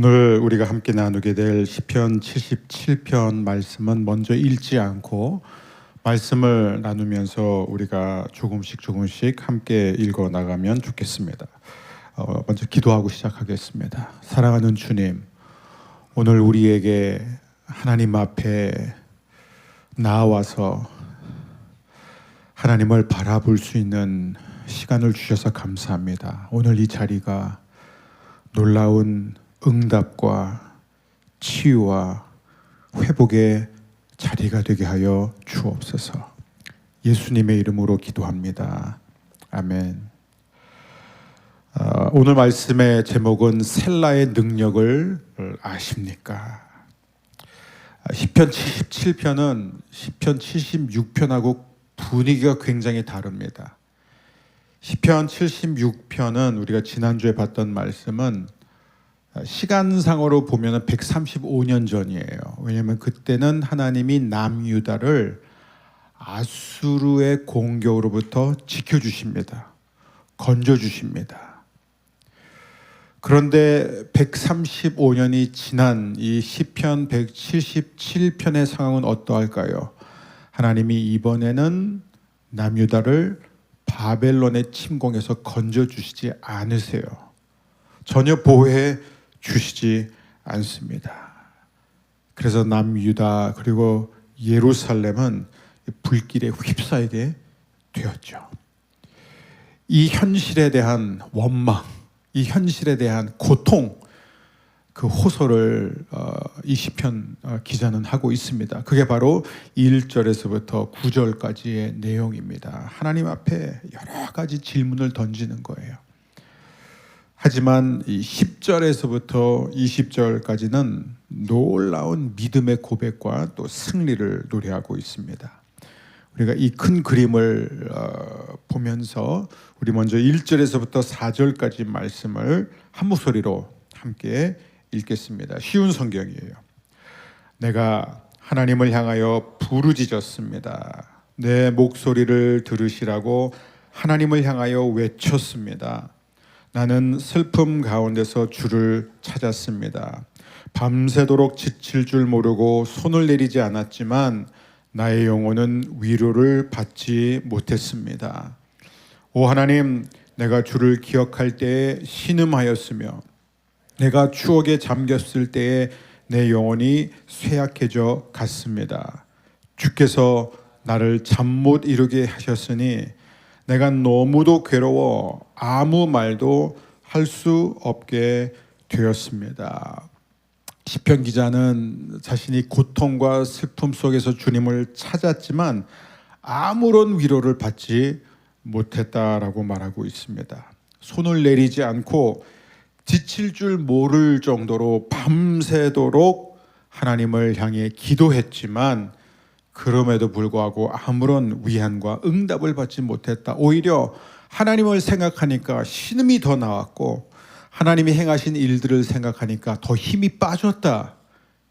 오늘 우리가 함께 나누게 될 시편 77편 말씀은 먼저 읽지 않고 말씀을 나누면서 우리가 조금씩 함께 읽어 나가면 좋겠습니다. 먼저 기도하고 시작하겠습니다. 사랑하는 주님, 오늘 우리에게 하나님 앞에 나와서 하나님을 바라볼 수 있는 시간을 주셔서 감사합니다. 오늘 이 자리가 놀라운 응답과 치유와 회복의 자리가 되게 하여 주옵소서. 예수님의 이름으로 기도합니다. 아멘. 오늘 말씀의 제목은 셀라의 능력을 아십니까? 시편 77편은 시편 76편하고 분위기가 굉장히 다릅니다. 시편 76편은 우리가 지난주에 봤던 말씀은 시간상으로 보면 135년 전이에요. 왜냐하면 그때는 하나님이 남유다를 아수르의 공격으로부터 지켜주십니다. 건져주십니다. 그런데 135년이 지난 이 시편 177편의 상황은 어떠할까요? 하나님이 이번에는 남유다를 바벨론의 침공에서 건져주시지 않으세요. 전혀 보호해 주시지 않습니다. 그래서 남유다 그리고 예루살렘은 불길에 휩싸이게 되었죠. 이 현실에 대한 원망, 이 현실에 대한 고통, 그 호소를 이 시편 기자는 하고 있습니다. 그게 바로 1절에서부터 9절까지의 내용입니다. 하나님 앞에 여러 가지 질문을 던지는 거예요. 하지만 이 10절에서부터 20절까지는 놀라운 믿음의 고백과 또 승리를 노래하고 있습니다. 우리가 이 큰 그림을 보면서 우리 먼저 1절에서부터 4절까지 말씀을 한 목소리로 함께 읽겠습니다. 쉬운 성경이에요. 내가 하나님을 향하여 부르짖었습니다. 내 목소리를 들으시라고 하나님을 향하여 외쳤습니다. 나는 슬픔 가운데서 주를 찾았습니다. 밤새도록 지칠 줄 모르고 손을 내리지 않았지만 나의 영혼은 위로를 받지 못했습니다. 오 하나님, 내가 주를 기억할 때에 신음하였으며 내가 추억에 잠겼을 때에 내 영혼이 쇠약해져 갔습니다. 주께서 나를 잠 못 이루게 하셨으니 내가 너무도 괴로워 아무 말도 할 수 없게 되었습니다. 시편 기자는 자신이 고통과 슬픔 속에서 주님을 찾았지만 아무런 위로를 받지 못했다라고 말하고 있습니다. 손을 내리지 않고 지칠 줄 모를 정도로 밤새도록 하나님을 향해 기도했지만 그럼에도 불구하고 아무런 위안과 응답을 받지 못했다. 오히려 하나님을 생각하니까 신음이 더 나왔고 하나님이 행하신 일들을 생각하니까 더 힘이 빠졌다.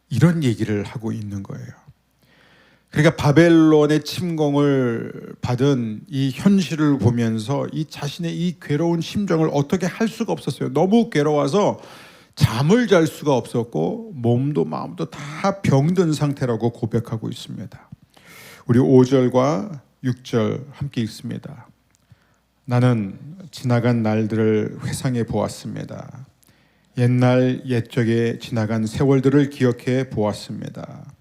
이런 얘기를 하고 있는 거예요. 그러니까 바벨론의 침공을 받은 이 현실을 보면서 이 자신의 이 괴로운 심정을 어떻게 할 수가 없었어요. 너무 괴로워서 잠을 잘 수가 없었고 몸도 마음도 다 병든 상태라고 고백하고 있습니다. 우리 5절과 6절 함께 읽습니다. 나는 지나간 날들을 회상해 보았습니다. 옛날 옛적에 지나간 세월들을 기억해 보았습니다.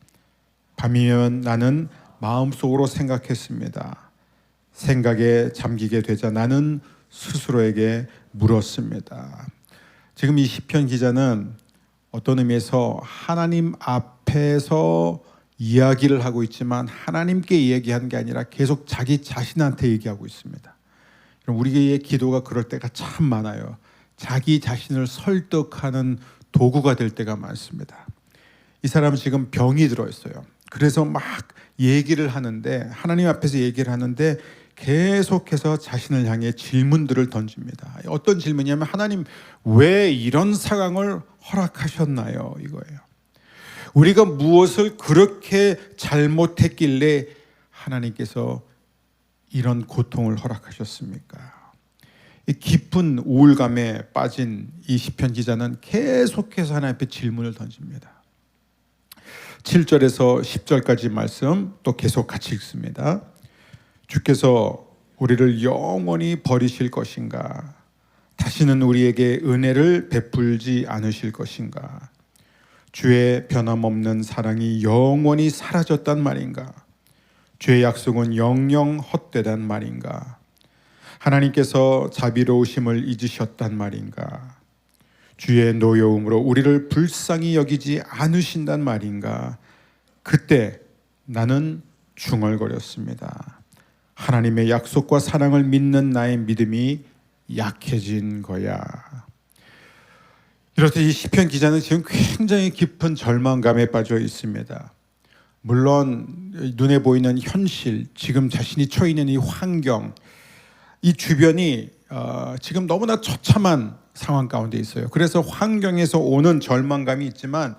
밤이면 나는 마음속으로 생각했습니다. 생각에 잠기게 되자 나는 스스로에게 물었습니다. 지금 이 시편 기자는 어떤 의미에서 하나님 앞에서 이야기를 하고 있지만 하나님께 이야기하는 게 아니라 계속 자기 자신한테 얘기하고 있습니다. 우리의 기도가 그럴 때가 참 많아요. 자기 자신을 설득하는 도구가 될 때가 많습니다. 이 사람은 지금 병이 들어있어요. 그래서 막 얘기를 하는데 하나님 앞에서 얘기를 하는데 계속해서 자신을 향해 질문들을 던집니다. 어떤 질문이냐면 하나님 왜 이런 상황을 허락하셨나요? 이거예요. 우리가 무엇을 그렇게 잘못했길래 하나님께서 이런 고통을 허락하셨습니까? 이 깊은 우울감에 빠진 이 시편 기자는 계속해서 하나님 앞에 질문을 던집니다. 7절에서 10절까지 말씀 또 계속 같이 읽습니다. 주께서 우리를 영원히 버리실 것인가? 다시는 우리에게 은혜를 베풀지 않으실 것인가? 주의 변함없는 사랑이 영원히 사라졌단 말인가? 주의 약속은 영영 헛되단 말인가? 하나님께서 자비로우심을 잊으셨단 말인가? 주의 노여움으로 우리를 불쌍히 여기지 않으신단 말인가? 그때 나는 중얼거렸습니다. 하나님의 약속과 사랑을 믿는 나의 믿음이 약해진 거야. 이렇듯 이 시편 기자는 지금 굉장히 깊은 절망감에 빠져 있습니다. 물론 눈에 보이는 현실, 지금 자신이 처해 있는 이 환경, 이 주변이 지금 너무나 처참한 상황 가운데 있어요. 그래서 환경에서 오는 절망감이 있지만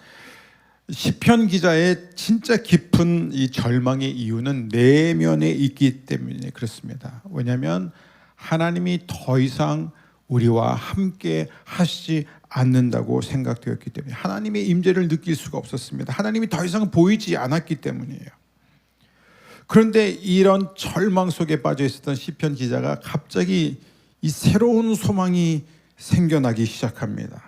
시편 기자의 진짜 깊은 이 절망의 이유는 내면에 있기 때문에 그렇습니다. 왜냐하면 하나님이 더 이상 우리와 함께 하시지 않는다고 생각되었기 때문에, 하나님의 임재를 느낄 수가 없었습니다. 하나님이 더 이상 보이지 않았기 때문이에요. 그런데 이런 절망 속에 빠져 있었던 시편 기자가 갑자기 이 새로운 소망이 생겨나기 시작합니다.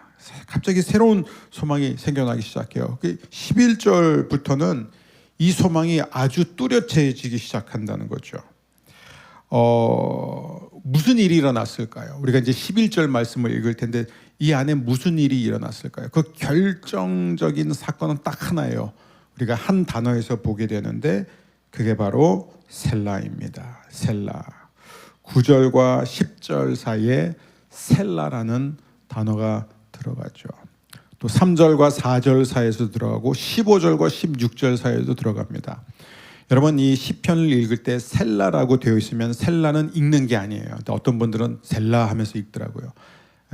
갑자기 새로운 소망이 생겨나기 시작해요. 11절부터는 이 소망이 아주 뚜렷해지기 시작한다는 거죠. 무슨 일이 일어났을까요? 우리가 이제 11절 말씀을 읽을 텐데 이 안에 무슨 일이 일어났을까요? 그 결정적인 사건은 딱 하나예요. 우리가 한 단어에서 보게 되는데 그게 바로 셀라입니다. 셀라. 9절과 10절 사이에 셀라라는 단어가 들어가죠. 또 3절과 4절 사이에서 들어가고 15절과 16절 사이에도 들어갑니다. 여러분, 이 시편을 읽을 때 셀라라고 되어 있으면 셀라는 읽는 게 아니에요. 어떤 분들은 셀라 하면서 읽더라고요.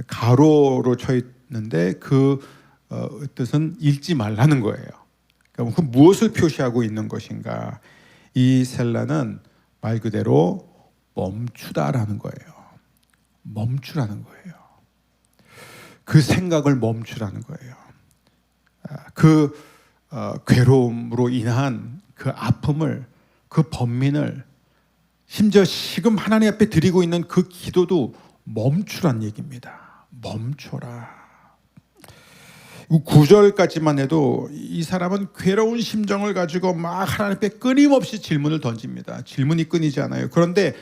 가로로 쳐 있는데 그 뜻은 읽지 말라는 거예요. 그러니까 그 무엇을 표시하고 있는 것인가? 이 셀라는 말 그대로 멈추다라는 거예요. 멈추라는 거예요. 그 생각을 멈추라는 거예요. 그 괴로움으로 인한 그 아픔을, 그 번민을, 심지어 지금 하나님 앞에 드리고 있는 그 기도도 멈추란 얘기입니다. 멈춰라. 9절까지만 해도 이 사람은 괴로운 심정을 가지고 막 하나님 앞에 끊임없이 질문을 던집니다. 질문이 끊이지 않아요. 그런데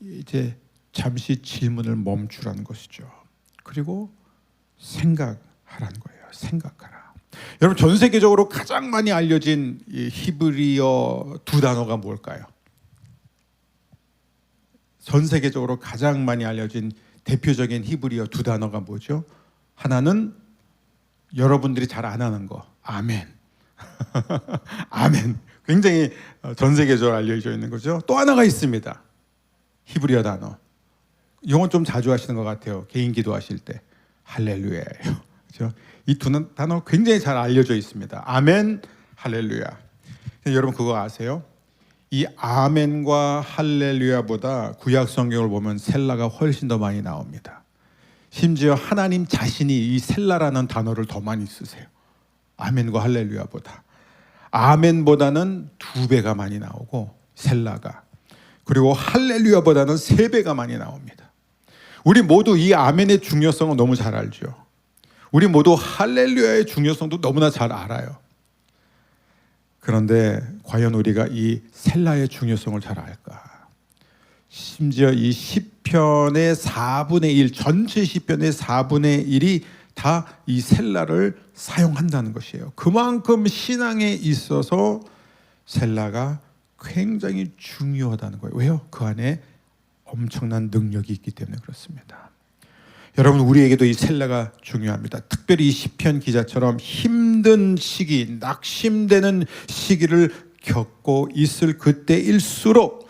이제 잠시 질문을 멈추라는 것이죠. 그리고 생각하라는 거예요. 생각하라. 여러분, 전 세계적으로 가장 많이 알려진 이 히브리어 두 단어가 뭘까요? 전 세계적으로 가장 많이 알려진 대표적인 히브리어 두 단어가 뭐죠? 하나는 여러분들이 잘 안 하는 거, 아멘. 아멘. 굉장히 전 세계적으로 알려져 있는 거죠. 또 하나가 있습니다. 히브리어 단어. 이건 좀 자주 하시는 것 같아요. 개인 기도하실 때. 할렐루야예요. 그렇죠? 이 두 단어 굉장히 잘 알려져 있습니다. 아멘, 할렐루야. 여러분 그거 아세요? 이 아멘과 할렐루야보다 구약 성경을 보면 셀라가 훨씬 더 많이 나옵니다. 심지어 하나님 자신이 이 셀라라는 단어를 더 많이 쓰세요. 아멘과 할렐루야보다. 아멘보다는 2배가 많이 나오고 셀라가. 그리고 할렐루야보다는 3배가 많이 나옵니다. 우리 모두 이 아멘의 중요성을 너무 잘 알죠. 우리 모두 할렐루야의 중요성도 너무나 잘 알아요. 그런데 과연 우리가 이 셀라의 중요성을 잘 알까? 심지어 이 시편의 4분의 1, 전체 시편의 4분의 1이 다 이 셀라를 사용한다는 것이에요. 그만큼 신앙에 있어서 셀라가 굉장히 중요하다는 거예요. 왜요? 그 안에 엄청난 능력이 있기 때문에 그렇습니다. 여러분, 우리에게도 이 셀라가 중요합니다. 특별히 이 시편 기자처럼 힘든 시기, 낙심되는 시기를 겪고 있을 그때일수록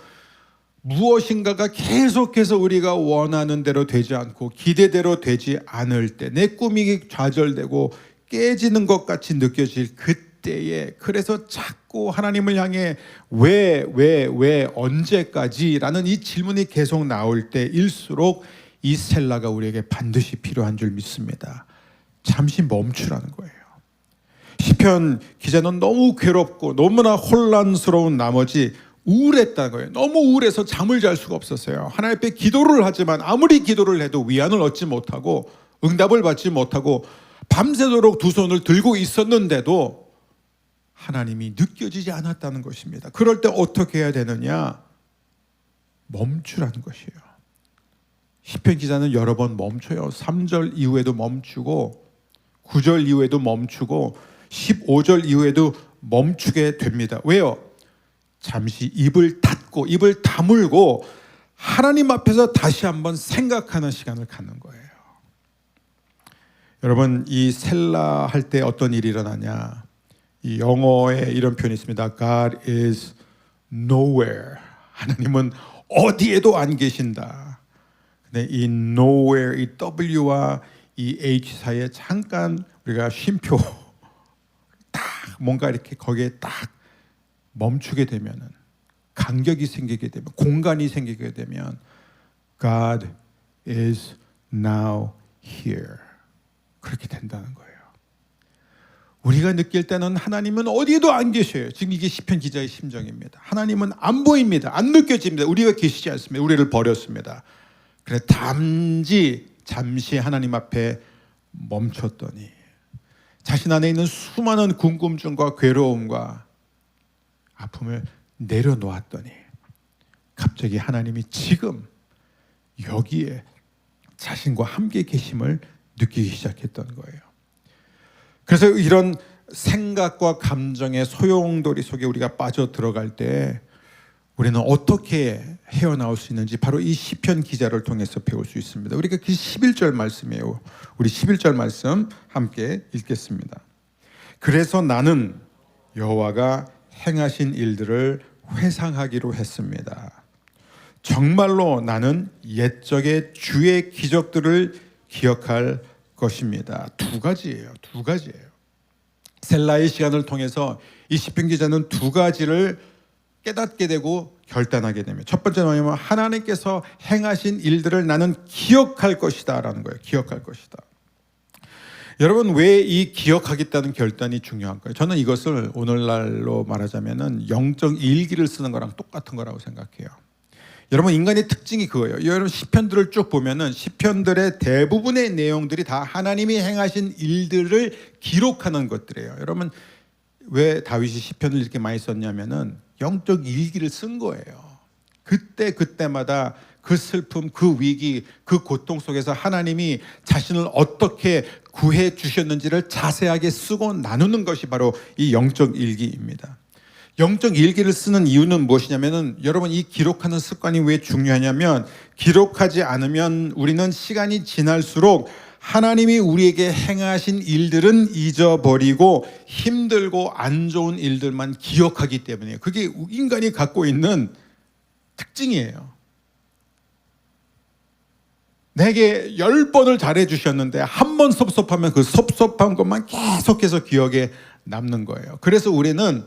무엇인가가 계속해서 우리가 원하는 대로 되지 않고 기대대로 되지 않을 때, 내 꿈이 좌절되고 깨지는 것 같이 느껴질 그때에, 그래서 자꾸 하나님을 향해 왜 언제까지? 라는 이 질문이 계속 나올 때일수록 이 셀라가 우리에게 반드시 필요한 줄 믿습니다. 잠시 멈추라는 거예요. 시편 기자는 너무 괴롭고 너무나 혼란스러운 나머지 우울했다는 거예요. 너무 우울해서 잠을 잘 수가 없었어요. 하나님 앞에 기도를 하지만 아무리 기도를 해도 위안을 얻지 못하고 응답을 받지 못하고 밤새도록 두 손을 들고 있었는데도 하나님이 느껴지지 않았다는 것입니다. 그럴 때 어떻게 해야 되느냐? 멈추라는 것이에요. 시편 기자는 여러 번 멈춰요. 3절 이후에도 멈추고 9절 이후에도 멈추고 15절 이후에도 멈추게 됩니다. 왜요? 잠시 입을 닫고 입을 다물고 하나님 앞에서 다시 한번 생각하는 시간을 갖는 거예요. 여러분, 이 셀라 할 때 어떤 일이 일어나냐? 이 영어에 이런 표현이 있습니다. God is nowhere. 하나님은 어디에도 안 계신다. 근데 이 nowhere, 이 W와 이 H 사이에 잠깐 우리가 쉼표 딱 뭔가 이렇게 거기에 딱 멈추게 되면은, 간격이 생기게 되면, 공간이 생기게 되면 God is now here. 그렇게 된다는 거예요. 우리가 느낄 때는 하나님은 어디에도 안 계셔요. 지금 이게 시편 기자의 심정입니다. 하나님은 안 보입니다. 안 느껴집니다. 우리가 계시지 않습니다. 우리를 버렸습니다. 그래 잠시 하나님 앞에 멈췄더니 자신 안에 있는 수많은 궁금증과 괴로움과 아픔을 내려놓았더니 갑자기 하나님이 지금 여기에 자신과 함께 계심을 느끼기 시작했던 거예요. 그래서 이런 생각과 감정의 소용돌이 속에 우리가 빠져 들어갈 때 우리는 어떻게 헤어나올 수 있는지 바로 이 시편 기자를 통해서 배울 수 있습니다. 우리가 그 11절 말씀이에요. 우리 11절 말씀 함께 읽겠습니다. 그래서 나는 여호와가 행하신 일들을 회상하기로 했습니다. 정말로 나는 옛적의 주의 기적들을 기억할 것입니다. 두 가지예요. 셀라의 시간을 통해서 이 시편 기자는 두 가지를 깨닫게 되고 결단하게 됩니다. 첫 번째는 뭐냐면 하나님께서 행하신 일들을 나는 기억할 것이다 라는 거예요. 기억할 것이다. 여러분, 왜 이 기억하겠다는 결단이 중요한가요? 저는 이것을 오늘날로 말하자면 영적 일기를 쓰는 거랑 똑같은 거라고 생각해요. 여러분, 인간의 특징이 그거예요. 여러분, 시편들을 쭉 보면은 시편들의 대부분의 내용들이 다 하나님이 행하신 일들을 기록하는 것들이에요. 여러분, 왜 다윗이 시편을 이렇게 많이 썼냐면은 영적 일기를 쓴 거예요. 그때마다 그 슬픔, 그 위기, 그 고통 속에서 하나님이 자신을 어떻게 구해 주셨는지를 자세하게 쓰고 나누는 것이 바로 이 영적 일기입니다. 영적 일기를 쓰는 이유는 무엇이냐면은 여러분, 이 기록하는 습관이 왜 중요하냐면 기록하지 않으면 우리는 시간이 지날수록 하나님이 우리에게 행하신 일들은 잊어버리고 힘들고 안 좋은 일들만 기억하기 때문이에요. 그게 인간이 갖고 있는 특징이에요. 내게 10번을 잘해주셨는데 한 번 섭섭하면 그 섭섭한 것만 계속해서 기억에 남는 거예요. 그래서 우리는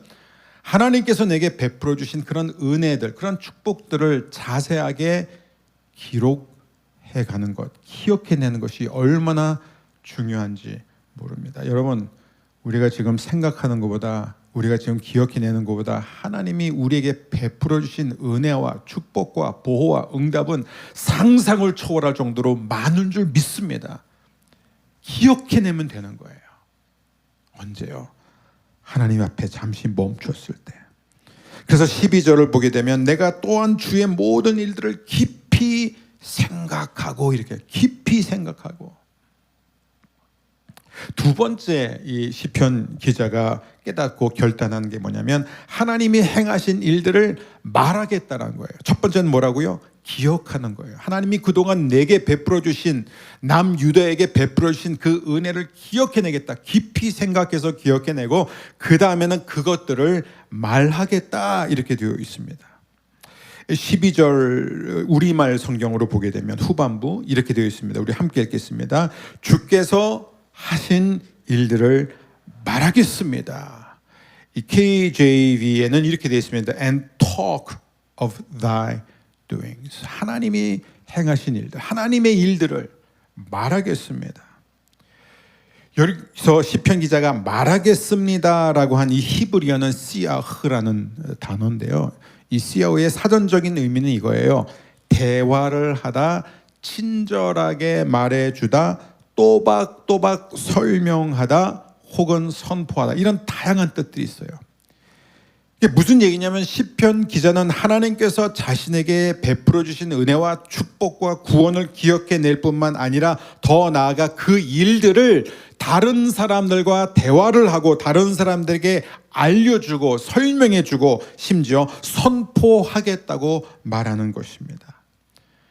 하나님께서 내게 베풀어 주신 그런 은혜들, 그런 축복들을 자세하게 기록해가는 것, 기억해내는 것이 얼마나 중요한지 모릅니다. 여러분, 우리가 지금 생각하는 것보다, 우리가 지금 기억해내는 것보다 하나님이 우리에게 베풀어 주신 은혜와 축복과 보호와 응답은 상상을 초월할 정도로 많은 줄 믿습니다. 기억해내면 되는 거예요. 언제요? 하나님 앞에 잠시 멈췄을 때. 그래서 12절을 보게 되면 내가 또한 주의 모든 일들을 깊이 생각하고, 이렇게 깊이 생각하고. 두 번째 이 시편 기자가 깨닫고 결단한 게 뭐냐면 하나님이 행하신 일들을 말하겠다는 거예요. 첫 번째는 뭐라고요? 기억하는 거예요. 하나님이 그동안 내게 베풀어 주신, 남유다에게 베풀어 주신 그 은혜를 기억해내겠다. 깊이 생각해서 기억해내고 그 다음에는 그것들을 말하겠다, 이렇게 되어 있습니다. 12절 우리말 성경으로 보게 되면 후반부 이렇게 되어 있습니다. 우리 함께 읽겠습니다. 주께서 하신 일들을 말하겠습니다. 이 KJV에는 이렇게 되어 있습니다. And talk of thy doings. 하나님이 행하신 일들, 하나님의 일들을 말하겠습니다. 여기서 시편 기자가 말하겠습니다라고 한 이 히브리어는 시아흐라는 단어인데요. 이 시아흐의 사전적인 의미는 이거예요. 대화를 하다, 친절하게 말해주다, 또박또박 설명하다, 혹은 선포하다, 이런 다양한 뜻들이 있어요. 이게 무슨 얘기냐면 시편 기자는 하나님께서 자신에게 베풀어 주신 은혜와 축복과 구원을 기억해낼 뿐만 아니라 더 나아가 그 일들을 다른 사람들과 대화를 하고 다른 사람들에게 알려주고 설명해주고 심지어 선포하겠다고 말하는 것입니다.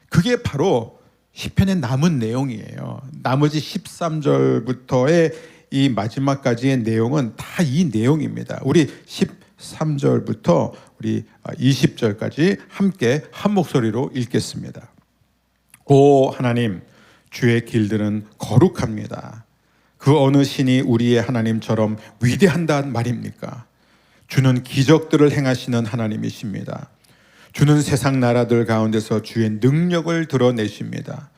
그게 바로 시편의 남은 내용이에요. 나머지 13절부터의 이 마지막까지의 내용은 다 이 내용입니다. 우리 13절부터 우리 20절까지 함께 한 목소리로 읽겠습니다. 오 하나님, 주의 길들은 거룩합니다. 그 어느 신이 우리의 하나님처럼 위대한단 말입니까? 주는 기적들을 행하시는 하나님이십니다. 주는 세상 나라들 가운데서 주의 능력을 드러내십니다.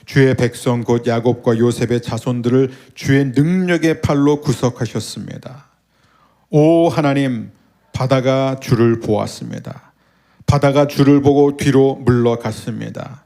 주의 백성 곧 야곱과 요셉의 자손들을 주의 능력의 팔로 구속하셨습니다. 오 하나님, 바다가 주를 보았습니다. 바다가 주를 보고 뒤로 물러갔습니다.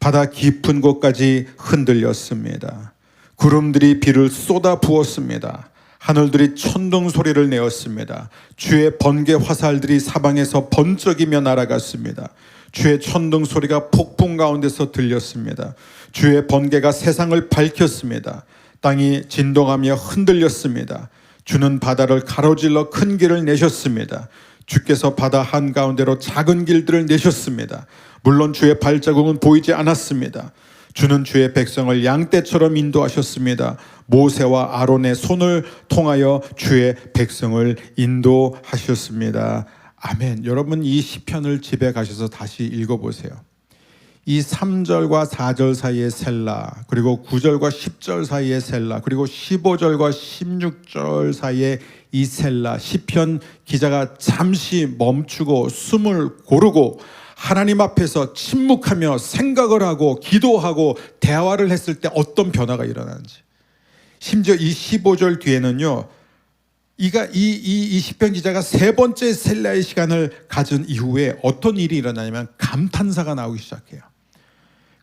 바다 깊은 곳까지 흔들렸습니다. 구름들이 비를 쏟아 부었습니다. 하늘들이 천둥 소리를 내었습니다. 주의 번개 화살들이 사방에서 번쩍이며 날아갔습니다. 주의 천둥 소리가 폭풍 가운데서 들렸습니다. 주의 번개가 세상을 밝혔습니다. 땅이 진동하며 흔들렸습니다. 주는 바다를 가로질러 큰 길을 내셨습니다. 주께서 바다 한가운데로 작은 길들을 내셨습니다. 물론 주의 발자국은 보이지 않았습니다. 주는 주의 백성을 양떼처럼 인도하셨습니다. 모세와 아론의 손을 통하여 주의 백성을 인도하셨습니다. 아멘. 여러분 이 시편을 집에 가셔서 다시 읽어보세요. 이 3절과 4절 사이의 셀라, 그리고 9절과 10절 사이의 셀라, 그리고 15절과 16절 사이의 이 셀라, 시편 기자가 잠시 멈추고 숨을 고르고 하나님 앞에서 침묵하며 생각을 하고 기도하고 대화를 했을 때 어떤 변화가 일어나는지. 심지어 이 15절 뒤에는요, 이 시편 기자가 세 번째 셀라의 시간을 가진 이후에 어떤 일이 일어나냐면 감탄사가 나오기 시작해요.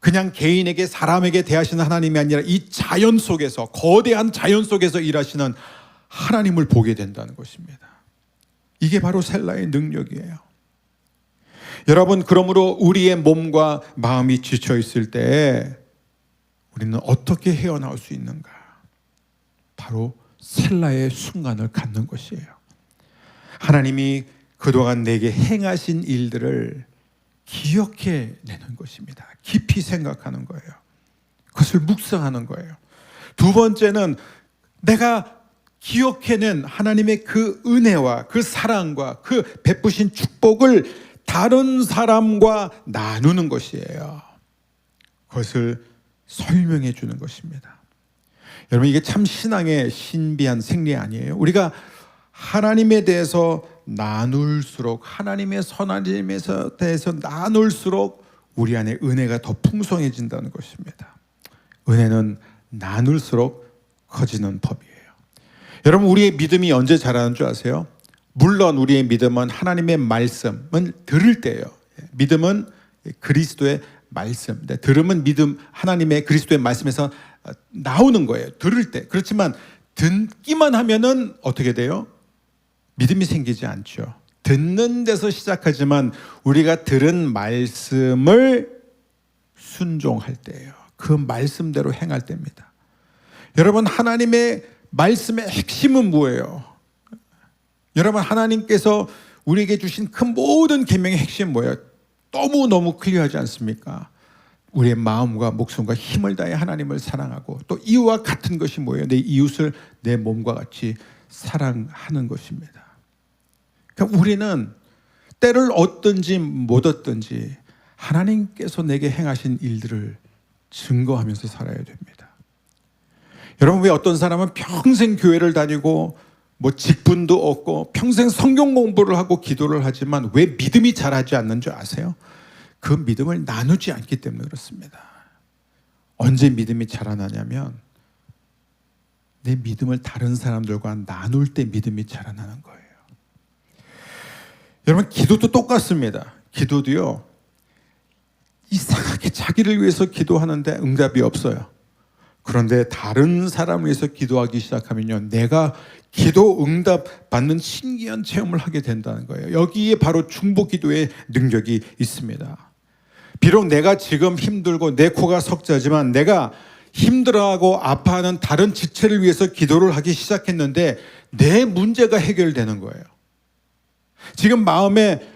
그냥 개인에게 사람에게 대하시는 하나님이 아니라 이 자연 속에서, 거대한 자연 속에서 일하시는 하나님을 보게 된다는 것입니다. 이게 바로 셀라의 능력이에요. 여러분, 그러므로 우리의 몸과 마음이 지쳐 있을 때 우리는 어떻게 헤어나올 수 있는가? 바로 셀라의 순간을 갖는 것이에요. 하나님이 그동안 내게 행하신 일들을 기억해내는 것입니다. 깊이 생각하는 거예요. 그것을 묵상하는 거예요. 두 번째는 내가 기억해낸 하나님의 그 은혜와 그 사랑과 그 베푸신 축복을 다른 사람과 나누는 것이에요. 그것을 설명해 주는 것입니다. 여러분, 이게 참 신앙의 신비한 생리 아니에요? 우리가 하나님에 대해서 나눌수록, 하나님의 선하심에 대해서 나눌수록 우리 안에 은혜가 더 풍성해진다는 것입니다. 은혜는 나눌수록 커지는 법이에요. 여러분, 우리의 믿음이 언제 자라는 줄 아세요? 물론 우리의 믿음은 하나님의 말씀은 들을 때예요. 믿음은 그리스도의 말씀, 들으면 믿음, 하나님의 그리스도의 말씀에서 나오는 거예요. 들을 때. 그렇지만 듣기만 하면은 어떻게 돼요? 믿음이 생기지 않죠. 듣는 데서 시작하지만 우리가 들은 말씀을 순종할 때예요. 그 말씀대로 행할 때입니다. 여러분, 하나님의 말씀의 핵심은 뭐예요? 여러분, 하나님께서 우리에게 주신 그 모든 계명의 핵심은 뭐예요? 너무너무 클리어하지 않습니까? 우리의 마음과 목숨과 힘을 다해 하나님을 사랑하고 또 이와 같은 것이 뭐예요? 내 이웃을 내 몸과 같이 사랑하는 것입니다. 그러니까 우리는 때를 얻든지 못 얻든지 하나님께서 내게 행하신 일들을 증거하면서 살아야 됩니다. 여러분, 왜 어떤 사람은 평생 교회를 다니고 뭐 직분도 얻고 평생 성경 공부를 하고 기도를 하지만 왜 믿음이 자라지 않는 줄 아세요? 그 믿음을 나누지 않기 때문에 그렇습니다. 언제 믿음이 자라나냐면 내 믿음을 다른 사람들과 나눌 때 믿음이 자라나는 거예요. 여러분, 기도도 똑같습니다. 기도도요, 이상하게 자기를 위해서 기도하는데 응답이 없어요. 그런데 다른 사람을 위해서 기도하기 시작하면요, 내가 기도 응답 받는 신기한 체험을 하게 된다는 거예요. 여기에 바로 중보 기도의 능력이 있습니다. 비록 내가 지금 힘들고 내 코가 석자지만 내가 힘들어하고 아파하는 다른 지체를 위해서 기도를 하기 시작했는데 내 문제가 해결되는 거예요. 지금 마음에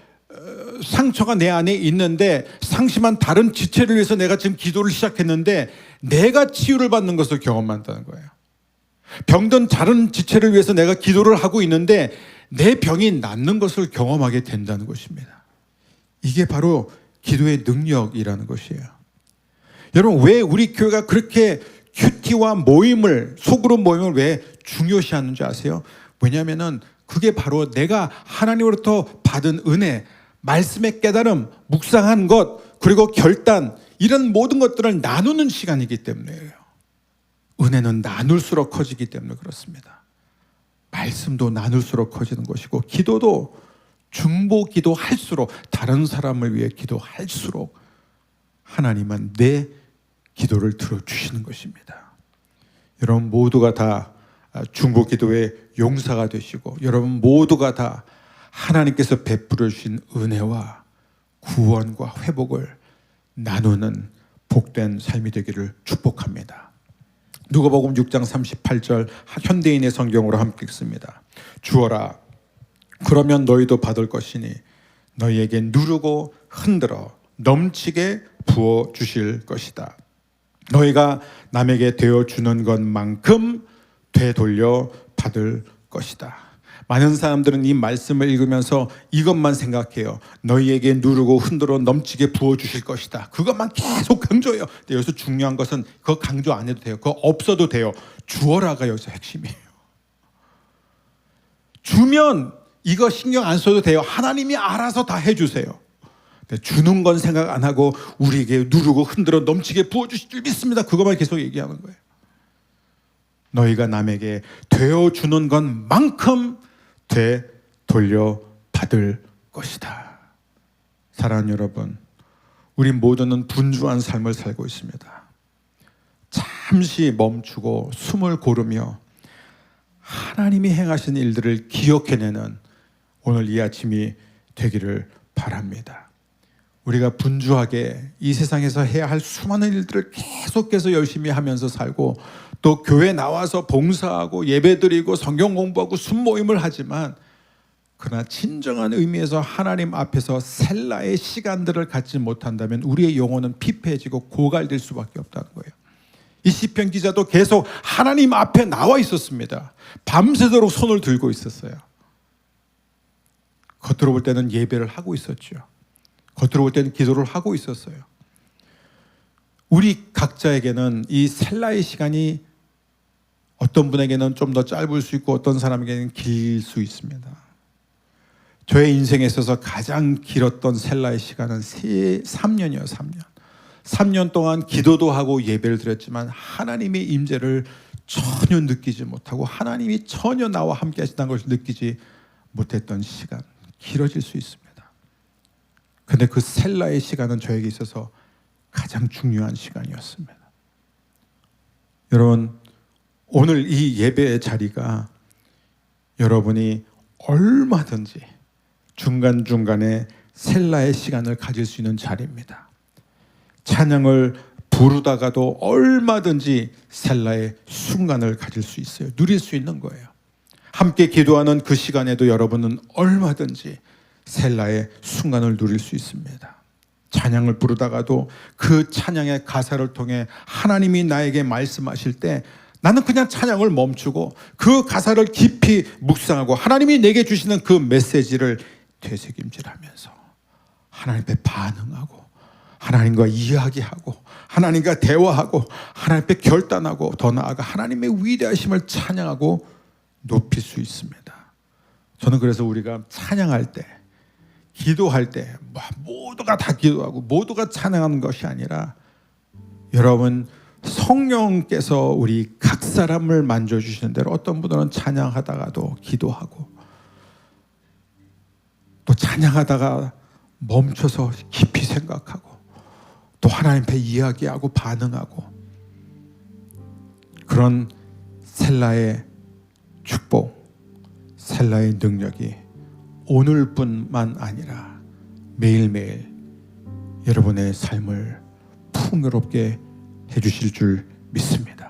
상처가 내 안에 있는데 상심한 다른 지체를 위해서 내가 지금 기도를 시작했는데 내가 치유를 받는 것을 경험한다는 거예요. 병든 다른 지체를 위해서 내가 기도를 하고 있는데 내 병이 낫는 것을 경험하게 된다는 것입니다. 이게 바로 기도의 능력이라는 것이에요. 여러분, 왜 우리 교회가 그렇게 큐티와 모임을, 소그룹 모임을 왜 중요시하는지 아세요? 왜냐하면 그게 바로 내가 하나님으로부터 받은 은혜, 말씀의 깨달음, 묵상한 것, 그리고 결단, 이런 모든 것들을 나누는 시간이기 때문이에요. 은혜는 나눌수록 커지기 때문에 그렇습니다. 말씀도 나눌수록 커지는 것이고, 기도도 중보 기도할수록, 다른 사람을 위해 기도할수록 하나님은 내 기도를 들어주시는 것입니다. 여러분 모두가 다 중보 기도의 용사가 되시고, 여러분 모두가 다 하나님께서 베풀어 주신 은혜와 구원과 회복을 나누는 복된 삶이 되기를 축복합니다. 누가복음 6장 38절 현대인의 성경으로 함께 읽습니다. 주어라, 그러면 너희도 받을 것이니 너희에게 누르고 흔들어 넘치게 부어 주실 것이다. 너희가 남에게 되어 주는 것만큼 되돌려 받을 것이다. 많은 사람들은 이 말씀을 읽으면서 이것만 생각해요. 너희에게 누르고 흔들어 넘치게 부어 주실 것이다. 그것만 계속 강조해요. 근데 여기서 중요한 것은 그거 강조 안 해도 돼요. 그거 없어도 돼요. 주어라가 여기서 핵심이에요. 주면 이거 신경 안 써도 돼요. 하나님이 알아서 다 해주세요. 주는 건 생각 안 하고 우리에게 누르고 흔들어 넘치게 부어주실 줄 믿습니다. 그것만 계속 얘기하는 거예요. 너희가 남에게 되어주는 것만큼 되돌려 받을 것이다. 사랑하는 여러분, 우리 모두는 분주한 삶을 살고 있습니다. 잠시 멈추고 숨을 고르며 하나님이 행하신 일들을 기억해내는 오늘 이 아침이 되기를 바랍니다. 우리가 분주하게 이 세상에서 해야 할 수많은 일들을 계속해서 열심히 하면서 살고, 또 교회 나와서 봉사하고 예배드리고 성경 공부하고 순모임을 하지만, 그러나 진정한 의미에서 하나님 앞에서 셀라의 시간들을 갖지 못한다면 우리의 영혼은 피폐해지고 고갈될 수밖에 없다는 거예요. 이 시편 기자도 계속 하나님 앞에 나와 있었습니다. 밤새도록 손을 들고 있었어요. 겉으로 볼 때는 예배를 하고 있었죠. 겉으로 볼 때는 기도를 하고 있었어요. 우리 각자에게는 이 셀라의 시간이 어떤 분에게는 좀 더 짧을 수 있고 어떤 사람에게는 길 수 있습니다. 저의 인생에 있어서 가장 길었던 셀라의 시간은 3년이에요. 3년. 3년 동안 기도도 하고 예배를 드렸지만 하나님의 임재를 전혀 느끼지 못하고 하나님이 전혀 나와 함께 하신다는 것을 느끼지 못했던 시간, 길어질 수 있습니다. 근데 그 셀라의 시간은 저에게 있어서 가장 중요한 시간이었습니다. 여러분, 오늘 이 예배의 자리가 여러분이 얼마든지 중간중간에 셀라의 시간을 가질 수 있는 자리입니다. 찬양을 부르다가도 얼마든지 셀라의 순간을 가질 수 있어요. 누릴 수 있는 거예요. 함께 기도하는 그 시간에도 여러분은 얼마든지 셀라의 순간을 누릴 수 있습니다. 찬양을 부르다가도 그 찬양의 가사를 통해 하나님이 나에게 말씀하실 때 나는 그냥 찬양을 멈추고 그 가사를 깊이 묵상하고 하나님이 내게 주시는 그 메시지를 되새김질하면서 하나님 앞에 반응하고 하나님과 이야기하고 하나님과 대화하고 하나님 앞에 결단하고 더 나아가 하나님의 위대하심을 찬양하고 높일 수 있습니다. 저는 그래서 우리가 찬양할 때, 기도할 때 모두가 다 기도하고 모두가 찬양하는 것이 아니라 여러분 성령께서 우리 각 사람을 만져주시는 대로 어떤 분들은 찬양하다가도 기도하고 또 찬양하다가 멈춰서 깊이 생각하고 또 하나님 앞에 이야기하고 반응하고 그런 셀라의 축복, 셀라의 능력이 오늘뿐만 아니라 매일매일 여러분의 삶을 풍요롭게 해주실 줄 믿습니다.